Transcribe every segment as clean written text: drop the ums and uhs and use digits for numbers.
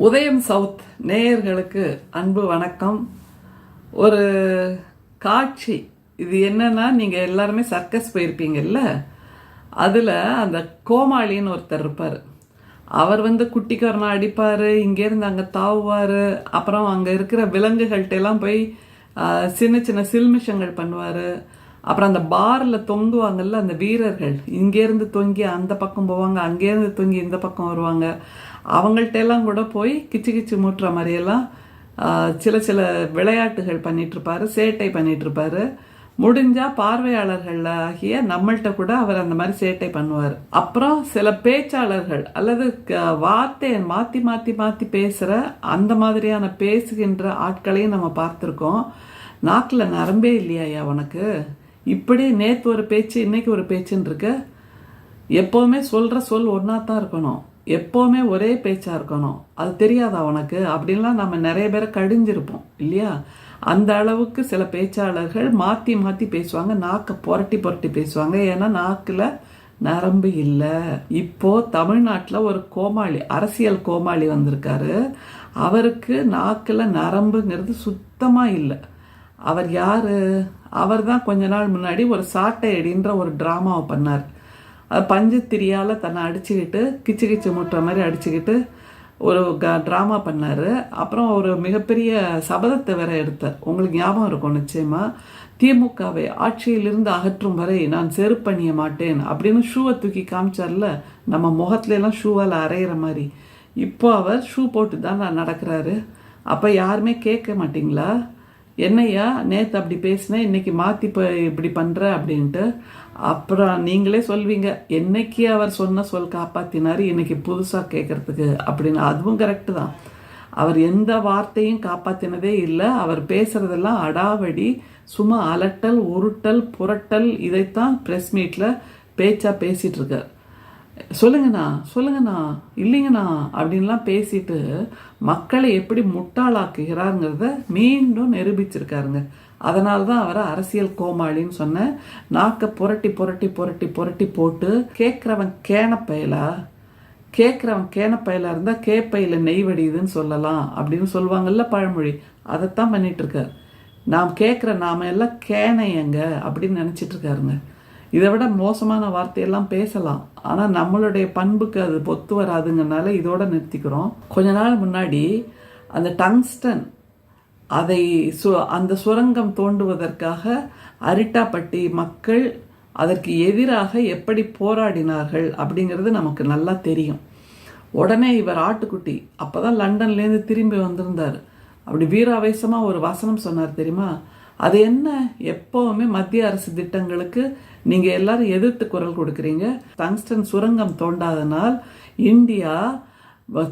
உதயம் சவுத் நேயர்களுக்கு அன்பு வணக்கம். ஒரு காட்சி இது என்னன்னா, நீங்கள் எல்லாருமே சர்க்கஸ் போயிருப்பீங்கல்ல, அதில் அந்த கோமாளின்னு ஒருத்தர் இருப்பார். அவர் குட்டிக்காரனை அடிப்பார், இங்கேருந்து அங்கே தாவுவார், அப்புறம் அங்கே இருக்கிற விலங்குகள்கிட்டெல்லாம் போய் சின்ன சின்ன சில்மிஷங்கள் பண்ணுவார். அப்புறம் அந்த பாரில் தொங்குவாங்கல்ல அந்த வீரர்கள், இங்கேருந்து தொங்கி அந்த பக்கம் போவாங்க, அங்கேருந்து தொங்கி இந்த பக்கம் வருவாங்க. அவங்கள்ட்டெல்லாம் கூட போய் கிச்சு கிச்சு மூட்டுற மாதிரியெல்லாம் சில சில விளையாட்டுகள் பண்ணிகிட்ருப்பார், சேட்டை பண்ணிகிட்ருப்பார். முடிஞ்சால் பார்வையாளர்கள் ஆகிய நம்மள்கிட்ட கூட அவர் அந்த மாதிரி சேட்டை பண்ணுவார். அப்புறம் சில பேச்சாளர்கள் அல்லது வார்த்தையை மாற்றி மாற்றி மாற்றி பேசுகிற அந்த மாதிரியான பேசுகின்ற ஆட்களையும் நம்ம பார்த்துருக்கோம். நாக்கில் நரம்பே இல்லையா உனக்கு? இப்படி நேற்று ஒரு பேச்சு இன்னைக்கு ஒரு பேச்சுன்னு இருக்கு. எப்போவுமே சொல்கிற சொல் ஒன்றா தான் இருக்கணும், எப்போவுமே ஒரே பேச்சாக இருக்கணும், அது தெரியாதா உனக்கு அப்படின்லாம் நம்ம நிறைய பேரை கடிஞ்சிருப்போம் இல்லையா? அந்த அளவுக்கு சில பேச்சாளர்கள் மாற்றி மாற்றி பேசுவாங்க, நாக்கை புரட்டி புரட்டி பேசுவாங்க. ஏன்னா நாக்கில் நரம்பு இல்லை. இப்போது தமிழ்நாட்டில் ஒரு கோமாளி, அரசியல் கோமாளி வந்திருக்காரு. அவருக்கு நாக்கில் நரம்புங்கிறது சுத்தமாக இல்லை. அவர் யார்? அவர் தான் கொஞ்ச நாள் முன்னாடி ஒரு சாட்டை அடின்ற ஒரு ட்ராமாவை பண்ணார். அது பஞ்சுத்திரியால் தன்னை அடிச்சுக்கிட்டு கிச்சு கிச்சு முட்டுற மாதிரி அடிச்சுக்கிட்டு ஒரு ட்ராமா பண்ணார். அப்புறம் ஒரு மிகப்பெரிய சபதத்தை வேற எடுத்தார். உங்களுக்கு ஞாபகம் இருக்கும் நிச்சயமாக. திமுகவை ஆட்சியிலிருந்து அகற்றும் வரை நான் செருப்பணிய மாட்டேன் அப்படின்னு ஷூவை தூக்கி காமிச்சார்ல, நம்ம முகத்துலலாம் ஷூவால் அரைகிற மாதிரி. இப்போ அவர் ஷூ போட்டு தான் நடக்கிறாரு. அப்போ யாருமே கேட்க மாட்டிங்களா? என்னையா நேற்று அப்படி பேசினேன், இன்னைக்கு மாற்றி இப்போ இப்படி பண்ணுற அப்படின்ட்டு. அப்புறம் நீங்களே சொல்வீங்க, என்னைக்கு அவர் சொன்ன சொல் காப்பாற்றினார், இன்னைக்கு புதுசாக கேட்குறதுக்கு அப்படின்னு. அதுவும் கரெக்டு தான். அவர் எந்த வார்த்தையும் காப்பாற்றினதே இல்லை. அவர் பேசுகிறதெல்லாம் அடாவடி, சும்மா அலட்டல் உருட்டல் புரட்டல், இதைத்தான் ப்ரெஸ் மீட்டில் பேச்சாக பேசிகிட்டு இருக்கார். சொல்லுங்கண்ணா இல்லைங்கண்ணா அப்படின்லாம் பேசிட்டு மக்களை எப்படி முட்டாளாக்குகிறாருங்கிறத மீண்டும் நிரூபிச்சிருக்காருங்க. அதனால தான் அவரை அரசியல் கோமாளின்னு சொன்னேன். நாக்கை புரட்டி புரட்டி புரட்டி புரட்டி போட்டு கேட்குறவன் கேனப்பையில இருந்தால் கேப்பையில் நெய் வடியுதுன்னு சொல்லலாம் அப்படின்னு சொல்லுவாங்கல்ல பழமொழி. அதைத்தான் பண்ணிட்டு இருக்கார். நாம எல்லாம் கேனையங்க அப்படின்னு நினச்சிட்டு இருக்காருங்க. இதை விட மோசமான வார்த்தையெல்லாம் பேசலாம், ஆனால் நம்மளுடைய பண்புக்கு அது பொத்து வராதுங்கிறனால இதோட நிறுத்திக்கிறோம். கொஞ்ச நாள் முன்னாடி அந்த டங்ஸ்டன் அந்த சுரங்கம் தோண்டுவதற்காக அரிட்டாப்பட்டி மக்கள் அதற்கு எதிராக எப்படி போராடினார்கள் அப்படிங்கிறது நமக்கு நல்லா தெரியும். உடனே இவர் ஆட்டுக்குட்டி அப்போ தான் லண்டன்லேருந்து திரும்பி வந்திருந்தார். அப்படி வீராவேசமாக ஒரு வசனம் சொன்னார் தெரியுமா? அது என்ன, எப்போவுமே மத்திய அரசு திட்டங்களுக்கு நீங்கள் எல்லாரும் எதிர்த்து குரல் கொடுக்குறீங்க. டங்ஸ்டன் சுரங்கம் தோண்டாதனால் இந்தியா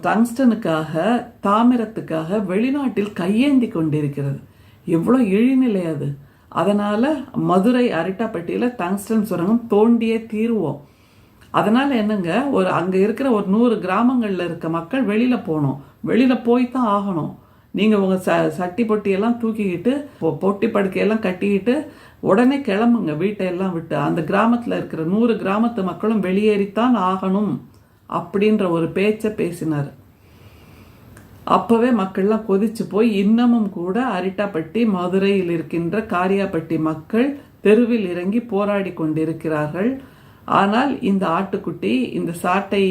டங்ஸ்டனுக்காக தாமிரத்துக்காக வெளிநாட்டில் கையேந்தி கொண்டிருக்கிறது. எவ்வளோ இழிநிலை அது. அதனால் மதுரை அரிட்டாப்பட்டியில் டங்ஸ்டன் சுரங்கம் தோண்டியே தீருவோம். அதனால் என்னங்க, அங்கே இருக்கிற ஒரு 100 கிராமங்களில் இருக்க மக்கள் வெளியில் போகணும், வெளியில் போய் தான் ஆகணும். நீங்கள் உங்கள் சட்டி பொட்டியெல்லாம் தூக்கிக்கிட்டு பொட்டி படுக்கையெல்லாம் கட்டிக்கிட்டு உடனே கிளம்புங்க வீட்டையெல்லாம் விட்டு. அந்த கிராமத்தில் இருக்கிற 100 கிராமத்து மக்களும் வெளியேறித்தான் ஆகணும் அப்படின்ற ஒரு பேச்சை பேசினார். அப்போவே மக்கள்லாம் கொதிச்சு போய் இன்னமும் கூட அரிட்டாப்பட்டி மதுரையில் இருக்கின்ற காரியாப்பட்டி மக்கள் தெருவில் இறங்கி போராடி கொண்டிருக்கிறார்கள். ஆனால் இந்த ஆட்டுக்குட்டி, இந்த சாட்டை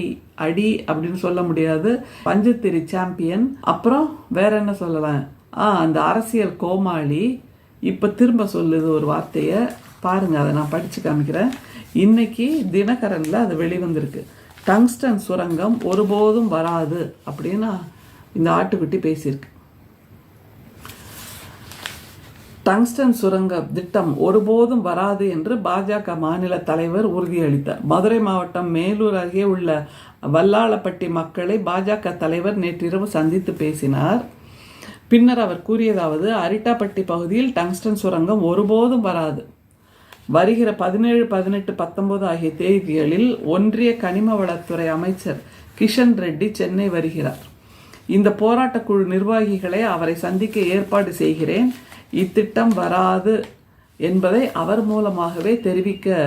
அடி அப்படின்னு சொல்ல முடியாது, பஞ்சுத்திரி சாம்பியன், அப்புறம் வேற என்ன சொல்லலாம், அந்த அரசியல் கோமாளி இப்போ திரும்ப சொல்லுது ஒரு வார்த்தையை. பாருங்க, அதை நான் படித்து காமிக்கிறேன். இன்னைக்கு தினகரனில் அது வெளிவந்திருக்கு. டங்ஸ்டன் சுரங்கம் ஒருபோதும் வராது அப்படின்னா இந்த ஆட்டுக்குட்டி பேசியிருக்கு. டங்ஸ்டன் சுரங்க திட்டம் ஒருபோதும் வராது என்று பாஜக மாநில தலைவர் உறுதியளித்தார். மதுரை மாவட்டம் மேலூர் அருகே உள்ள வல்லாளப்பட்டி மக்களை பாஜக தலைவர் நேற்றிரவு சந்தித்து பேசினார். பின்னர் அவர் கூறியதாவது, அரிட்டாப்பட்டி பகுதியில் டங்ஸ்டன் சுரங்கம் ஒருபோதும் வராது. வருகிற 17, 18, 19 ஆகிய தேதிகளில் ஒன்றிய கனிம வளத்துறை அமைச்சர் கிஷன் ரெட்டி சென்னை வருகிறார். இந்த போராட்டக்குழு நிர்வாகிகளை அவரை சந்திக்க ஏற்பாடு செய்கிறேன். இத்திட்டம் வராது என்பதை அவர் மூலமாகவே தெரிவிக்க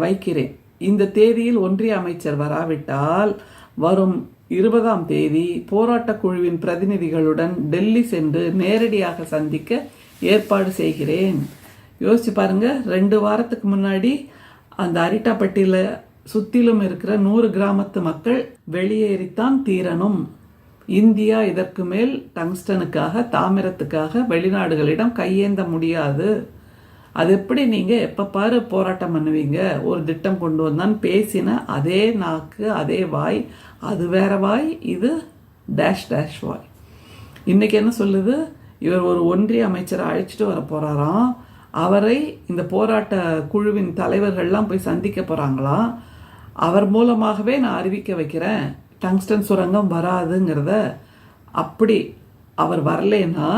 வைக்கிறேன். இந்த தேதியில் ஒன்றிய அமைச்சர் வராவிட்டால் வரும் 20ஆம் தேதி போராட்ட குழுவின் பிரதிநிதிகளுடன் டெல்லி சென்று நேரடியாக சந்திக்க ஏற்பாடு செய்கிறேன். யோசிச்சு பாருங்க, 2 வாரத்துக்கு முன்னாடி அந்த அரிட்டாப்பட்டியில் சுத்திலும் இருக்கிற 100 கிராமத்து மக்கள் வெளியேறித்தான் தீரணும். இந்தியா இதற்கு மேல் டங்ஸ்டனுக்காக, தாமிரத்துக்காக வெளிநாடுகளிடம் கையேந்த முடியாது. அது எப்படி நீங்கள் எப்போ பாரு போராட்டம் பண்ணுவீங்க, ஒரு திட்டம் கொண்டு வந்தான்னு பேசின அதே நாக்கு, அதே வாய், அது வேற வாய், இது டேஷ் டேஷ் வாய். இன்னைக்கு என்ன சொல்லுது, இவர் ஒரு ஒன்றிய அமைச்சரை அழைச்சிட்டு வர போகிறாராம். அவரை இந்த போராட்ட குழுவின் தலைவர்கள்லாம் போய் சந்திக்க போகிறாங்களாம். அவர் மூலமாகவே நான் அறிவிக்க வைக்கிறேன் டங்ஸ்டன் சுரங்கம் வராதுங்கிறத. அப்படி அவர் வரலேன்னா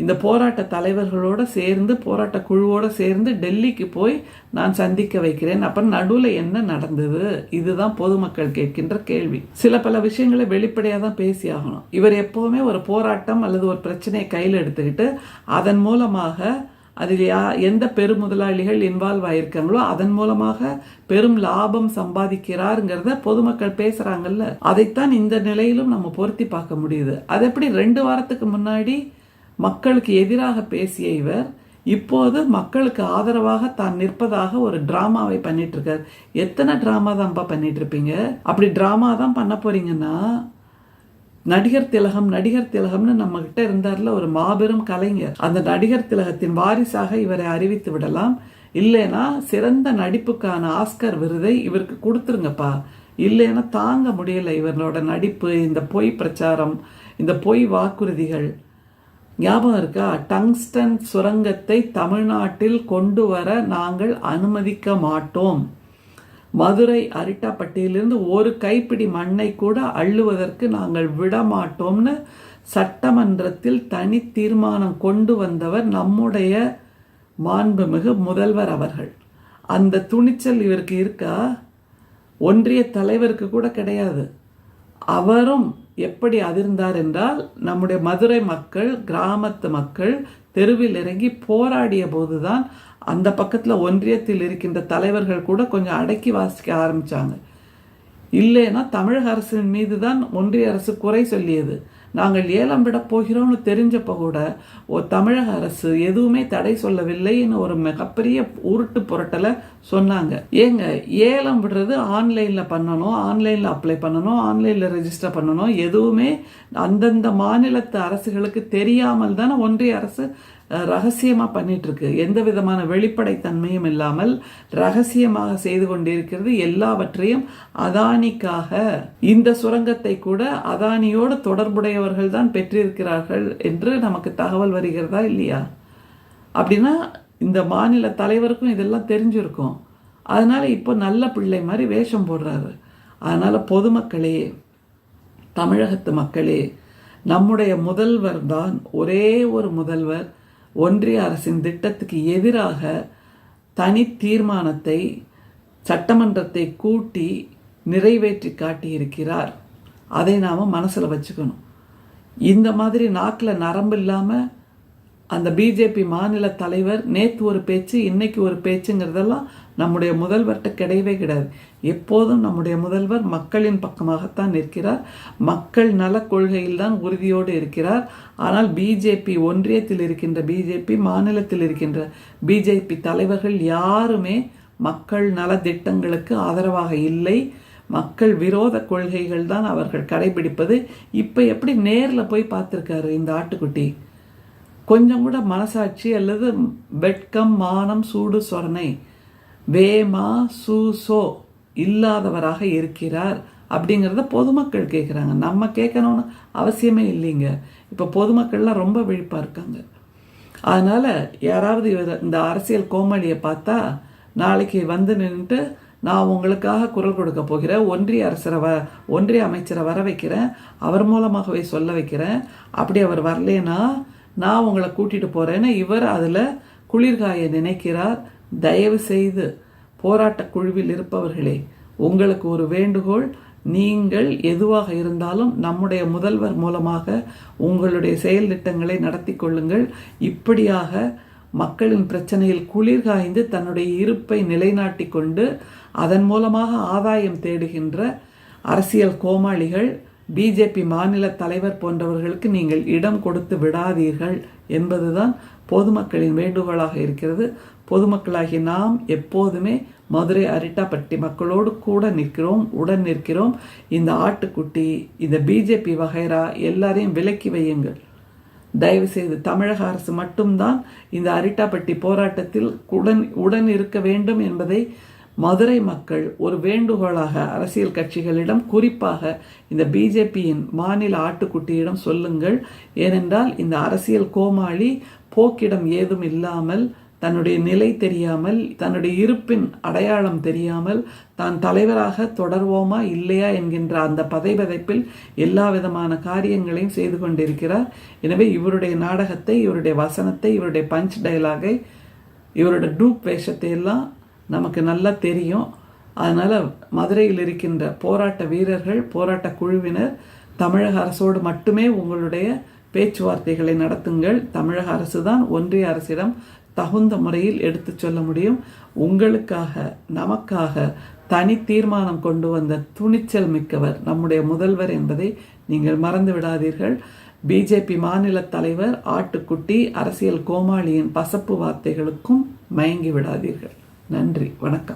இந்த போராட்ட தலைவர்களோடு சேர்ந்து, போராட்ட குழுவோடு சேர்ந்து டெல்லிக்கு போய் நான் சந்திக்க வைக்கிறேன். அப்புறம் நடுவில் என்ன நடந்தது? இதுதான் பொதுமக்கள் கேட்கின்ற கேள்வி. சில பல விஷயங்களை வெளிப்படையாக தான் பேசி ஆகணும். இவர் எப்போவுமே ஒரு போராட்டம் அல்லது ஒரு பிரச்சனையை கையில் எடுத்துக்கிட்டு அதன் மூலமாக அதில் எந்த பெருமுதலாளிகள் இன்வால்வ் ஆயிருக்காங்களோ அதன் மூலமாக பெரும் லாபம் சம்பாதிக்கிறாருங்கிறத பொதுமக்கள் பேசுகிறாங்கல்ல, அதைத்தான் இந்த நிலையிலும் நம்ம பொருத்தி பார்க்க முடியுது. அது எப்படி 2 வாரத்துக்கு முன்னாடி மக்களுக்கு எதிராக பேசிய இவர் இப்போது மக்களுக்கு ஆதரவாக தான் நிற்பதாக ஒரு டிராமாவை பண்ணிட்டு இருக்கார். எத்தனை டிராமா தான்ப்பா பண்ணிட்டு இருப்பீங்க? அப்படி டிராமா தான் பண்ண போறீங்கன்னா, நடிகர் திலகம்னு நம்ம கிட்ட இருந்தார்ல ஒரு மாபெரும் கலைஞர், அந்த நடிகர் திலகத்தின் வாரிசாக இவரை அறிவித்து விடலாம். இல்லைன்னா சிறந்த நடிப்புக்கான ஆஸ்கர் விருதை இவருக்கு கொடுத்துருங்கப்பா. இல்லைன்னா தாங்க முடியல இவர்களோட நடிப்பு, இந்த பொய் பிரச்சாரம், இந்த பொய் வாக்குறுதிகள். ஞாபகம் இருக்கா? டங்ஸ்டன் சுரங்கத்தை தமிழ்நாட்டில் கொண்டு வர நாங்கள் அனுமதிக்க மாட்டோம். மதுரை அரிட்டாப்பட்டியிலிருந்து ஒரு கைப்பிடி மண்ணை கூட அள்ளுவதற்கு நாங்கள் விட மாட்டோம்னு சட்டமன்றத்தில் தனி தீர்மானம் கொண்டு வந்தவர் நம்முடைய மாண்புமிகு முதல்வர் அவர்கள். அந்த துணிச்சல் இவருக்கு இருக்கா? ஒன்றிய தலைவருக்கு கூட கிடையாது. அவரும் எப்படி அதிர்ந்தார் என்றால், நம்முடைய மதுரை மக்கள், கிராமத்து மக்கள் தெருவில் இறங்கி போராடிய போதுதான் அந்த பக்கத்தில் ஒன்றியத்தில் இருக்கின்ற தலைவர்கள் கூட கொஞ்சம் அடக்கி வாசிக்க ஆரம்பித்தாங்க. இல்லைன்னா தமிழக அரசின் மீது தான் ஒன்றிய அரசு குறை சொல்லியது. நாங்கள் ஏலம் விட போகிறோம்னு தெரிஞ்சப்போ கூட தமிழக அரசு எதுவுமே தடை சொல்லவில்லைன்னு ஒரு மிகப்பெரிய உருட்டு புரட்டலை சொன்னாங்க. ஏங்க, ஏலம் விடுறது ஆன்லைனில் பண்ணணும், ஆன்லைனில் அப்ளை பண்ணணும், ஆன்லைனில் ரெஜிஸ்டர் பண்ணணும், எதுவுமே அந்தந்த மாநிலத்து அரசுகளுக்கு தெரியாமல் தானே ஒன்றிய அரசு ரகசியமாக பண்ணிட்டு இருக்கு. எந்த விதமான வெளிப்படைத்தன்மையும் இல்லாமல் ரகசியமாக செய்து கொண்டிருக்கிறது. எல்லாவற்றையும் அதானிக்காக. இந்த சுரங்கத்தை கூட அதானியோடு தொடர்புடையவர்கள் தான் பெற்றிருக்கிறார்கள் என்று நமக்கு தகவல் வருகிறதா இல்லையா? அப்படின்னா இந்த மாநில தலைவருக்கும் இதெல்லாம் தெரிஞ்சிருக்கும். அதனால இப்போ நல்ல பிள்ளை மாதிரி வேஷம் போடுறாரு. அதனால பொதுமக்களே, தமிழகத்து மக்களே, நம்முடைய முதல்வர் தான் ஒரே ஒரு முதல்வர் ஒன்றிய அரசின் திட்டத்துக்கு எதிராக தனி தீர்மானத்தை சட்டமன்றத்தை கூட்டி நிறைவேற்றி காட்டியிருக்கிறார். அதை நாம் மனசில் வச்சுக்கணும். இந்த மாதிரி நாக்கில் நரம்பு இல்லாமல் அந்த பிஜேபி மாநில தலைவர் நேற்று ஒரு பேச்சு, இன்னைக்கு ஒரு பேச்சுங்கிறதெல்லாம் நம்முடைய முதல்வர்கிட்ட கிடையவே கிடையாது. எப்போதும் நம்முடைய முதல்வர் மக்களின் பக்கமாகத்தான் நிற்கிறார். மக்கள் நல கொள்கையில் தான் உறுதியோடு இருக்கிறார். ஆனால் பிஜேபி, ஒன்றியத்தில் இருக்கின்ற பிஜேபி, மாநிலத்தில் இருக்கின்ற பிஜேபி தலைவர்கள் யாருமே மக்கள் நல திட்டங்களுக்கு ஆதரவாக இல்லை. மக்கள் விரோத கொள்கைகள் தான் அவர்கள் கடைபிடிப்பது. இப்போ எப்படி நேரில் போய் பார்த்துருக்காரு இந்த ஆட்டுக்குட்டி? கொஞ்சம் கூட மனசாட்சி அல்லது வெட்கம், மானம், சூடு சொரணை, வேமா சூசோ இல்லாதவராக இருக்கிறார் அப்படிங்கிறத பொதுமக்கள் கேட்குறாங்க. நம்ம கேட்கணும்னு அவசியமே இல்லைங்க. இப்போ பொதுமக்கள்லாம் ரொம்ப விழிப்பாக இருக்காங்க. அதனால் யாராவது இந்த அரசியல் கோமாளியை பார்த்தா நாளைக்கு வந்து நின்றுட்டு நான் உங்களுக்காக குரல் கொடுக்க போகிறேன், ஒன்றிய அமைச்சரை வர வைக்கிறேன், அவர் மூலமாகவே சொல்ல வைக்கிறேன், அப்படி அவர் வரலேன்னா நான் உங்களை கூட்டிகிட்டு போகிறேன்னு இவர் அதில் குளிர்காய நினைக்கிறார். தயவு செய்து போராட்ட குழுவில் இருப்பவர்களே, உங்களுக்கு ஒரு வேண்டுகோள், நீங்கள் எதுவாக இருந்தாலும் நம்முடைய முதல்வர் மூலமாக உங்களுடைய செயல் திட்டங்களை நடத்தி கொள்ளுங்கள். இப்படியாக மக்களின் பிரச்சனையில் குளிர்காய்ந்து தன்னுடைய இருப்பை நிலைநாட்டி கொண்டு அதன் மூலமாக ஆதாயம் தேடுகின்ற அரசியல் கோமாளிகள் பிஜேபி மாநில தலைவர் போன்றவர்களுக்கு நீங்கள் இடம் கொடுத்து விடாதீர்கள் என்பதுதான் பொதுமக்களின் வேண்டுகோளாக இருக்கிறது. பொதுமக்களாகி நாம் எப்போதுமே மதுரை அரிட்டாப்பட்டி மக்களோடு கூட நிற்கிறோம், உடன் நிற்கிறோம். இந்த ஆட்டுக்குட்டி, இந்த பிஜேபி வகைரா எல்லாரையும் விலக்கி வையுங்கள். தயவுசெய்து தமிழக அரசு மட்டும்தான் இந்த அரிட்டாப்பட்டி போராட்டத்தில் உடன் இருக்க வேண்டும் என்பதை மதுரை மக்கள் ஒரு வேண்டுகோளாக அரசியல் கட்சிகளிடம், குறிப்பாக இந்த பிஜேபியின் மாநில ஆட்டுக்குட்டியிடம் சொல்லுங்கள். ஏனென்றால் இந்த அரசியல் கோமாளி போக்கிடம் ஏதும் இல்லாமல், தன்னுடைய நிலை தெரியாமல், தன்னுடைய இருப்பின் அடையாளம் தெரியாமல், தான் தலைவராக தொடர்வோமா இல்லையா என்கின்ற அந்த பதைபதைப்பில் எல்லா விதமான காரியங்களையும் செய்து கொண்டிருக்கிறார். எனவே இவருடைய நாடகத்தை, இவருடைய வசனத்தை, இவருடைய பஞ்ச் டயலாகை, இவருடைய டூப் வேஷத்தை எல்லாம் நமக்கு நல்லா தெரியும். அதனால் மதுரையில் இருக்கின்ற போராட்ட வீரர்கள், போராட்ட குழுவினர் தமிழக அரசோடு மட்டுமே உங்களுடைய பேச்சுவார்த்தைகளை நடத்துங்கள். தமிழக அரசு தான் ஒன்றிய அரசிடம் தகுந்த முறையில் எடுத்து சொல்ல முடியும். உங்களுக்காக, நமக்காக தனி தீர்மானம் கொண்டு வந்த துணிச்சல் மிக்கவர் நம்முடைய முதல்வர் என்பதை நீங்கள் மறந்து விடாதீர்கள். பிஜேபி மாநில தலைவர் ஆட்டுக்குட்டி அரசியல் கோமாளியின் பசப்பு வார்த்தைகளுக்கும் மயங்கி விடாதீர்கள். நன்றி, வணக்கம்.